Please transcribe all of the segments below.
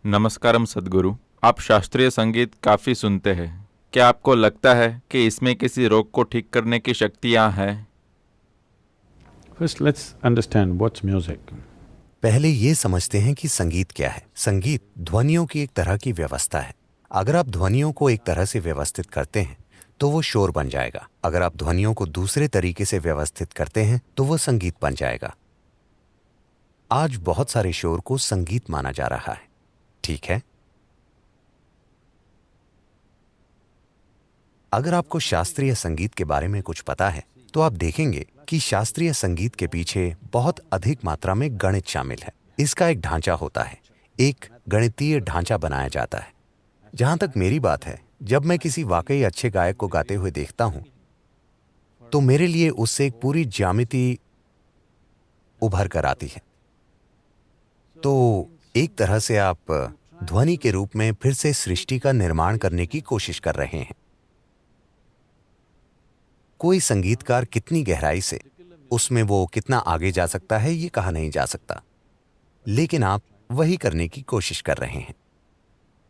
नमस्कारम सद्गुरु। आप शास्त्रीय संगीत काफ़ी सुनते हैं। क्या आपको लगता है कि इसमें किसी रोग को ठीक करने की शक्तियाँ हैं? First, let's understand what's music. पहले ये समझते हैं कि संगीत क्या है। संगीत ध्वनियों की एक तरह की व्यवस्था है। अगर आप ध्वनियों को एक तरह से व्यवस्थित करते हैं तो वो शोर बन जाएगा। अगर आप ध्वनियों को दूसरे तरीके से व्यवस्थित करते हैं तो वो संगीत बन जाएगा। आज बहुत सारे शोर को संगीत माना जा रहा है, ठीक है? अगर आपको शास्त्रीय संगीत के बारे में कुछ पता है तो आप देखेंगे कि शास्त्रीय संगीत के पीछे बहुत अधिक मात्रा में गणित शामिल है। इसका एक ढांचा होता है, एक गणितीय ढांचा बनाया जाता है। जहां तक मेरी बात है, जब मैं किसी वाकई अच्छे गायक को गाते हुए देखता हूं तो मेरे लिए उससे एक पूरी ज्यामिति उभर कर आती है। तो एक तरह से आप ध्वनि के रूप में फिर से सृष्टि का निर्माण करने की कोशिश कर रहे हैं। कोई संगीतकार कितनी गहराई से, उसमें वो कितना आगे जा सकता है ये कहा नहीं जा सकता, लेकिन आप वही करने की कोशिश कर रहे हैं।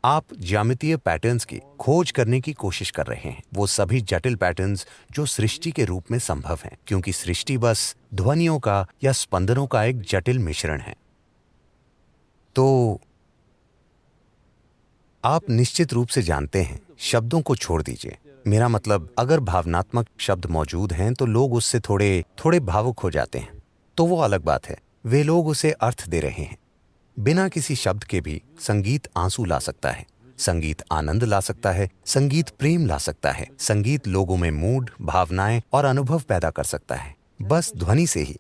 आप ज्यामितीय पैटर्न्स की खोज करने की कोशिश कर रहे हैं, वो सभी जटिल पैटर्न्स जो सृष्टि के रूप में संभव हैं, क्योंकि सृष्टि बस ध्वनियों का या स्पंदनों का एक जटिल मिश्रण है। तो आप निश्चित रूप से जानते हैं, शब्दों को छोड़ दीजिए। मेरा मतलब, अगर भावनात्मक शब्द मौजूद हैं तो लोग उससे थोड़े थोड़े भावुक हो जाते हैं, तो वो अलग बात है। वे लोग उसे अर्थ दे रहे हैं। बिना किसी शब्द के भी संगीत आंसू ला सकता है, संगीत आनंद ला सकता है, संगीत प्रेम ला सकता है, संगीत लोगों में मूड, भावनाएं और अनुभव पैदा कर सकता है, बस ध्वनि से ही,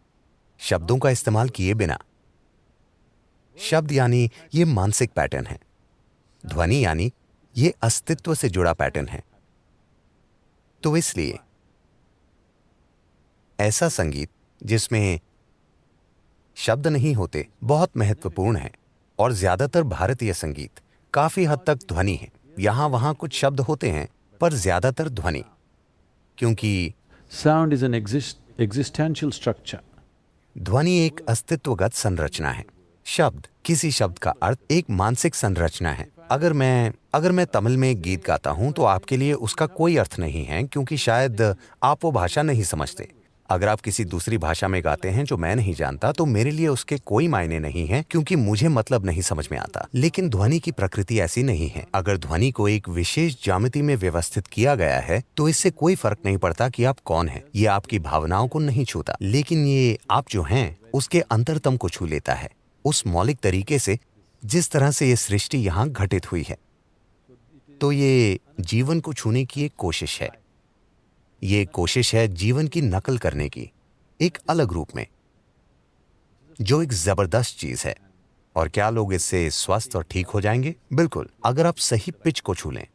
शब्दों का इस्तेमाल किए बिना। शब्द यानी ये मानसिक पैटर्न है, ध्वनि यानी ये अस्तित्व से जुड़ा पैटर्न है। तो इसलिए ऐसा संगीत जिसमें शब्द नहीं होते बहुत महत्वपूर्ण है, और ज्यादातर भारतीय संगीत काफी हद तक ध्वनि है। यहां वहां कुछ शब्द होते हैं पर ज्यादातर ध्वनि, क्योंकि Sound is an existential structure. ध्वनि एक अस्तित्वगत संरचना है। शब्द, किसी शब्द का अर्थ एक मानसिक संरचना है। अगर मैं तमिल में एक गीत गाता हूं तो आपके लिए उसका कोई अर्थ नहीं है, क्योंकि शायद आप वो भाषा नहीं समझते। अगर आप किसी दूसरी भाषा में गाते हैं जो मैं नहीं जानता तो मेरे लिए उसके कोई मायने नहीं है, क्योंकि मुझे मतलब नहीं समझ में आता। लेकिन ध्वनि की प्रकृति ऐसी नहीं है। अगर ध्वनि को एक विशेष ज्यामिति में व्यवस्थित किया गया है तो इससे कोई फर्क नहीं पड़ता कि आप कौन हैं। ये आपकी भावनाओं को नहीं छूता, लेकिन ये आप जो हैं उसके अंतरतम को छू लेता है, उस मौलिक तरीके से जिस तरह से ये सृष्टि यहाँ घटित हुई है। तो ये जीवन को छूने की एक कोशिश है। ये कोशिश है जीवन की नकल करने की, एक अलग रूप में, जो एक जबरदस्त चीज है। और क्या लोग इससे स्वस्थ और ठीक हो जाएंगे? बिल्कुल, अगर आप सही पिच को छू लें।